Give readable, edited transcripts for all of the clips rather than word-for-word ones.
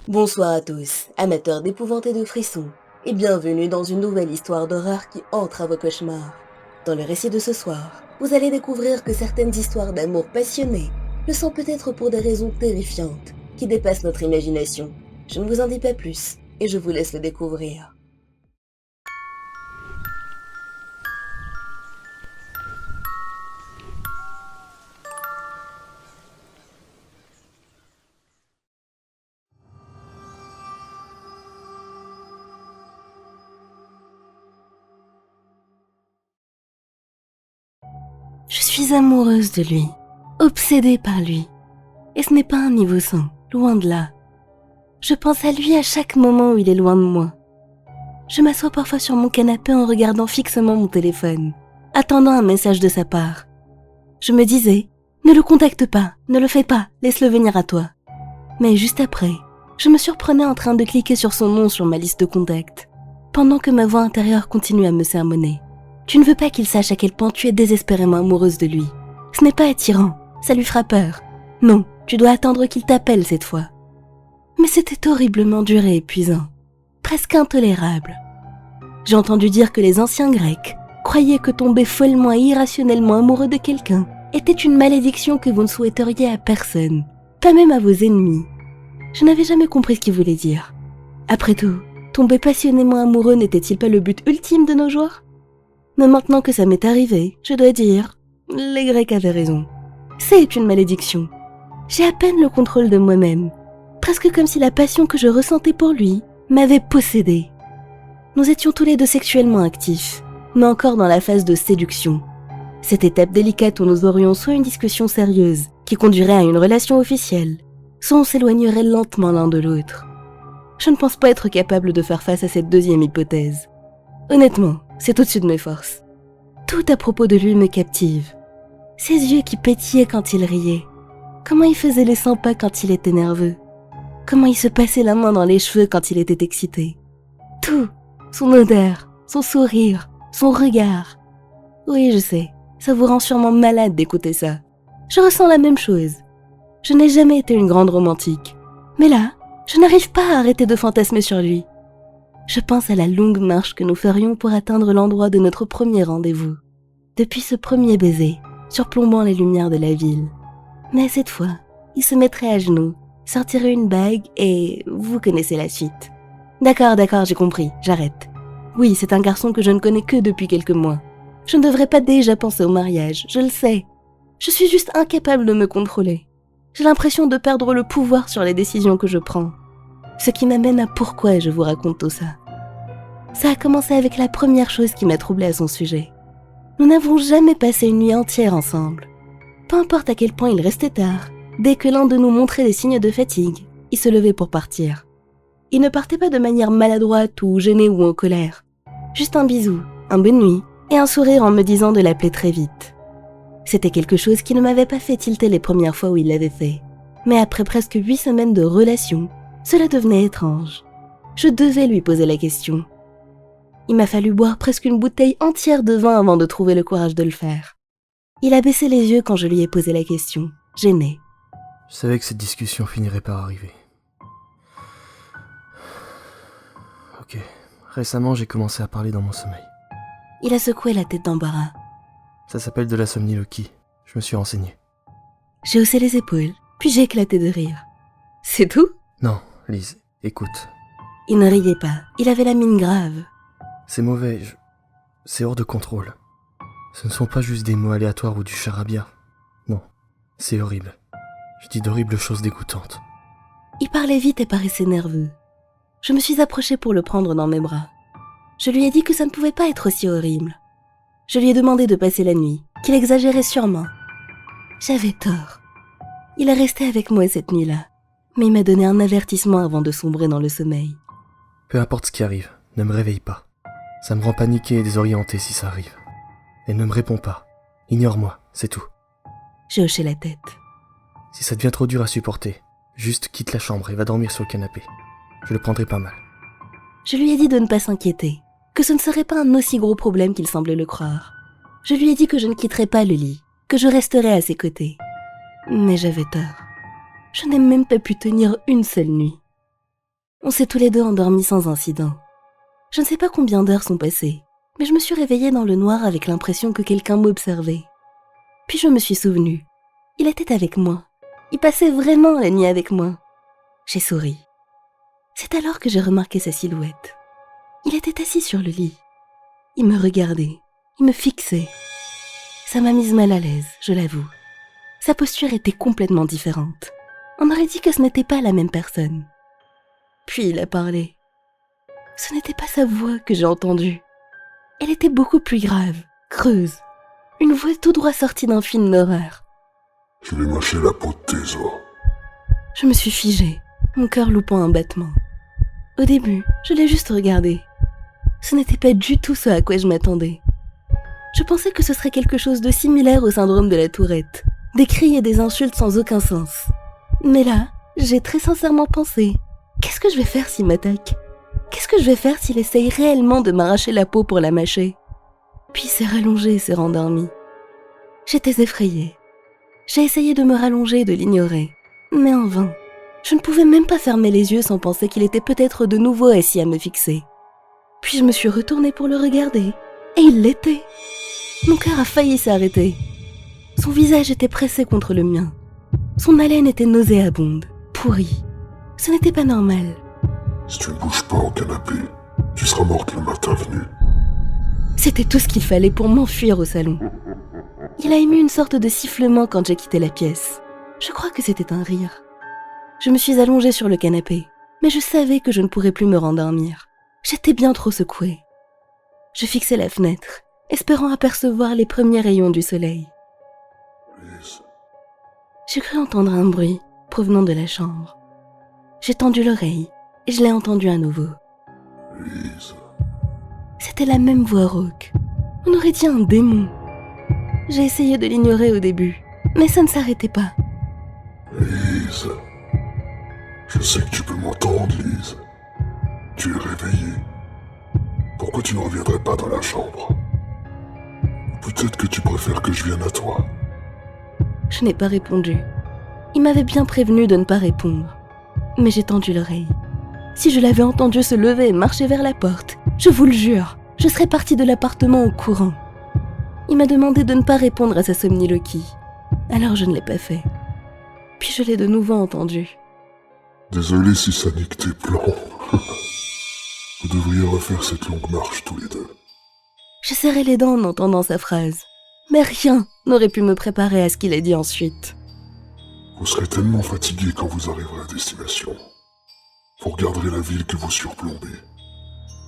Bonsoir à tous, amateurs d'épouvante et de frissons, et bienvenue dans une nouvelle histoire d'horreur qui entre à vos cauchemars. Dans le récit de ce soir, vous allez découvrir que certaines histoires d'amour passionné le sont peut-être pour des raisons terrifiantes qui dépassent notre imagination. Je ne vous en dis pas plus, et je vous laisse le découvrir. Je suis amoureuse de lui, obsédée par lui. Et ce n'est pas un niveau 100, loin de là. Je pense à lui à chaque moment où il est loin de moi. Je m'assois parfois sur mon canapé en regardant fixement mon téléphone, attendant un message de sa part. Je me disais, ne le contacte pas, ne le fais pas, laisse-le venir à toi. Mais juste après, je me surprenais en train de cliquer sur son nom sur ma liste de contacts, pendant que ma voix intérieure continuait à me sermonner. Tu ne veux pas qu'il sache à quel point tu es désespérément amoureuse de lui. Ce n'est pas attirant, ça lui fera peur. Non, tu dois attendre qu'il t'appelle cette fois. Mais c'était horriblement dur et épuisant, presque intolérable. J'ai entendu dire que les anciens Grecs croyaient que tomber follement et irrationnellement amoureux de quelqu'un était une malédiction que vous ne souhaiteriez à personne, pas même à vos ennemis. Je n'avais jamais compris ce qu'il voulait dire. Après tout, tomber passionnément amoureux n'était-il pas le but ultime de nos jours ? Mais maintenant que ça m'est arrivé, je dois dire, les Grecs avaient raison. C'est une malédiction. J'ai à peine le contrôle de moi-même, presque comme si la passion que je ressentais pour lui m'avait possédée. Nous étions tous les deux sexuellement actifs, mais encore dans la phase de séduction. Cette étape délicate où nous aurions soit une discussion sérieuse qui conduirait à une relation officielle, soit on s'éloignerait lentement l'un de l'autre. Je ne pense pas être capable de faire face à cette deuxième hypothèse. Honnêtement, c'est au-dessus de mes forces. Tout à propos de lui me captive. Ses yeux qui pétillaient quand il riait. Comment il faisait les 100 pas quand il était nerveux. Comment il se passait la main dans les cheveux quand il était excité. Tout. Son odeur, son sourire, son regard. Oui, je sais, ça vous rend sûrement malade d'écouter ça. Je ressens la même chose. Je n'ai jamais été une grande romantique. Mais là, je n'arrive pas à arrêter de fantasmer sur lui. Je pense à la longue marche que nous ferions pour atteindre l'endroit de notre premier rendez-vous. Depuis ce premier baiser, surplombant les lumières de la ville. Mais cette fois, il se mettrait à genoux, sortirait une bague et vous connaissez la suite. D'accord, j'ai compris, j'arrête. Oui, c'est un garçon que je ne connais que depuis quelques mois. Je ne devrais pas déjà penser au mariage, je le sais. Je suis juste incapable de me contrôler. J'ai l'impression de perdre le pouvoir sur les décisions que je prends. Ce qui m'amène à pourquoi je vous raconte tout ça. Ça a commencé avec la première chose qui m'a troublée à son sujet. Nous n'avons jamais passé une nuit entière ensemble. Peu importe à quel point il restait tard, dès que l'un de nous montrait des signes de fatigue, il se levait pour partir. Il ne partait pas de manière maladroite ou gênée ou en colère. Juste un bisou, un bonne nuit et un sourire en me disant de l'appeler très vite. C'était quelque chose qui ne m'avait pas fait tilter les premières fois où il l'avait fait. Mais après presque 8 semaines de relation, cela devenait étrange. Je devais lui poser la question. Il m'a fallu boire presque une bouteille entière de vin avant de trouver le courage de le faire. Il a baissé les yeux quand je lui ai posé la question, gêné. Je savais que cette discussion finirait par arriver. Ok, récemment j'ai commencé à parler dans mon sommeil. Il a secoué la tête d'embarras. Ça s'appelle de la somniloquie, je me suis renseigné. J'ai haussé les épaules, puis j'ai éclaté de rire. C'est tout ? Non, Lise, écoute. Il ne riait pas, il avait la mine grave. C'est mauvais, c'est hors de contrôle. Ce ne sont pas juste des mots aléatoires ou du charabia. Non, c'est horrible. Je dis d'horribles choses dégoûtantes. Il parlait vite et paraissait nerveux. Je me suis approchée pour le prendre dans mes bras. Je lui ai dit que ça ne pouvait pas être aussi horrible. Je lui ai demandé de passer la nuit, qu'il exagérait sûrement. J'avais tort. Il est resté avec moi cette nuit-là, mais il m'a donné un avertissement avant de sombrer dans le sommeil. Peu importe ce qui arrive, ne me réveille pas. Ça me rend paniqué et désorienté si ça arrive. Et ne me réponds pas. Ignore-moi, c'est tout. J'ai hoché la tête. Si ça devient trop dur à supporter, juste quitte la chambre et va dormir sur le canapé. Je le prendrai pas mal. Je lui ai dit de ne pas s'inquiéter, que ce ne serait pas un aussi gros problème qu'il semblait le croire. Je lui ai dit que je ne quitterais pas le lit, que je resterais à ses côtés. Mais j'avais tort. Je n'ai même pas pu tenir une seule nuit. On s'est tous les deux endormis sans incident. Je ne sais pas combien d'heures sont passées, mais je me suis réveillée dans le noir avec l'impression que quelqu'un m'observait. Puis je me suis souvenue. Il était avec moi. Il passait vraiment la nuit avec moi. J'ai souri. C'est alors que j'ai remarqué sa silhouette. Il était assis sur le lit. Il me regardait. Il me fixait. Ça m'a mise mal à l'aise, je l'avoue. Sa posture était complètement différente. On aurait dit que ce n'était pas la même personne. Puis il a parlé. Ce n'était pas sa voix que j'ai entendue. Elle était beaucoup plus grave, creuse. Une voix tout droit sortie d'un film d'horreur. Je vais mâcher la peau de tes os. Je me suis figée, mon cœur loupant un battement. Au début, je l'ai juste regardé. Ce n'était pas du tout ce à quoi je m'attendais. Je pensais que ce serait quelque chose de similaire au syndrome de la Tourette. Des cris et des insultes sans aucun sens. Mais là, j'ai très sincèrement pensé, qu'est-ce que je vais faire s'il m'attaque ? Qu'est-ce que je vais faire s'il essaye réellement de m'arracher la peau pour la mâcher ? Puis il s'est rallongé et s'est rendormi. J'étais effrayée. J'ai essayé de me rallonger et de l'ignorer, mais en vain. Je ne pouvais même pas fermer les yeux sans penser qu'il était peut-être de nouveau assis à me fixer. Puis je me suis retournée pour le regarder, et il l'était. Mon cœur a failli s'arrêter. Son visage était pressé contre le mien. Son haleine était nauséabonde, pourrie. Ce n'était pas normal. Si tu ne bouges pas au canapé, tu seras morte le matin venu. C'était tout ce qu'il fallait pour m'enfuir au salon. Il a émis une sorte de sifflement quand j'ai quitté la pièce. Je crois que c'était un rire. Je me suis allongée sur le canapé, mais je savais que je ne pourrais plus me rendormir. J'étais bien trop secouée. Je fixais la fenêtre, espérant apercevoir les premiers rayons du soleil. Lise, J'ai cru entendre un bruit provenant de la chambre. J'ai tendu l'oreille et je l'ai entendu à nouveau. Lise, C'était la même voix rauque. On aurait dit un démon. J'ai essayé de l'ignorer au début, mais ça ne s'arrêtait pas. Lise. Je sais que tu peux m'entendre, Lise. Tu es réveillée. Pourquoi tu ne reviendrais pas dans la chambre ? Peut-être que tu préfères que je vienne à toi. Je n'ai pas répondu. Il m'avait bien prévenu de ne pas répondre. Mais j'ai tendu l'oreille. Si je l'avais entendu se lever et marcher vers la porte, je vous le jure, je serais partie de l'appartement en courant. Il m'a demandé de ne pas répondre à sa somniloquie. Alors je ne l'ai pas fait. Puis je l'ai de nouveau entendu. Désolé si ça nique tes plans. Vous devriez refaire cette longue marche tous les deux. Je serrais les dents en entendant sa phrase. Mais rien n'aurait pu me préparer à ce qu'il a dit ensuite. Vous serez tellement fatigué quand vous arriverez à destination. Vous regarderez la ville que vous surplombez.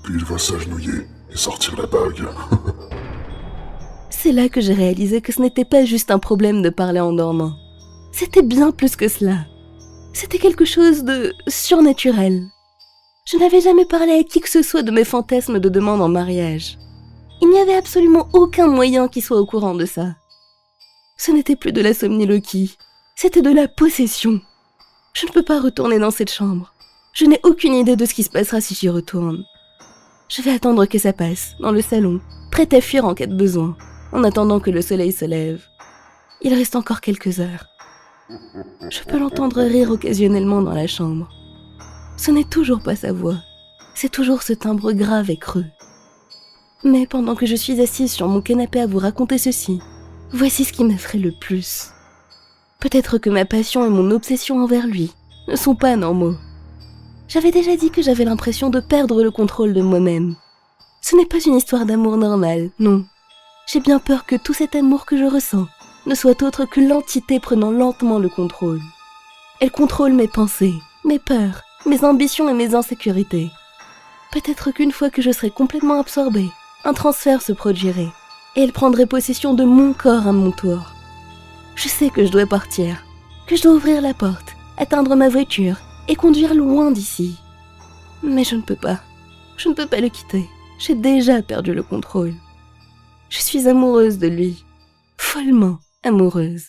Puis il va s'agenouiller et sortir la bague. C'est là que j'ai réalisé que ce n'était pas juste un problème de parler en dormant. C'était bien plus que cela. C'était quelque chose de surnaturel. Je n'avais jamais parlé à qui que ce soit de mes fantasmes de demande en mariage. Il n'y avait absolument aucun moyen qui soit au courant de ça. Ce n'était plus de la somniloquie, c'était de la possession. Je ne peux pas retourner dans cette chambre. Je n'ai aucune idée de ce qui se passera si j'y retourne. Je vais attendre que ça passe, dans le salon, prête à fuir en cas de besoin, en attendant que le soleil se lève. Il reste encore quelques heures. Je peux l'entendre rire occasionnellement dans la chambre. Ce n'est toujours pas sa voix, c'est toujours ce timbre grave et creux. Mais pendant que je suis assise sur mon canapé à vous raconter ceci, voici ce qui m'effraie le plus. Peut-être que ma passion et mon obsession envers lui ne sont pas normaux. J'avais déjà dit que j'avais l'impression de perdre le contrôle de moi-même. Ce n'est pas une histoire d'amour normal, non. J'ai bien peur que tout cet amour que je ressens ne soit autre que l'entité prenant lentement le contrôle. Elle contrôle mes pensées, mes peurs, mes ambitions et mes insécurités. Peut-être qu'une fois que je serai complètement absorbée, un transfert se produirait, et elle prendrait possession de mon corps à mon tour. Je sais que je dois partir, que je dois ouvrir la porte, atteindre ma voiture et conduire loin d'ici. Mais je ne peux pas. Je ne peux pas le quitter. J'ai déjà perdu le contrôle. Je suis amoureuse de lui. Follement amoureuse.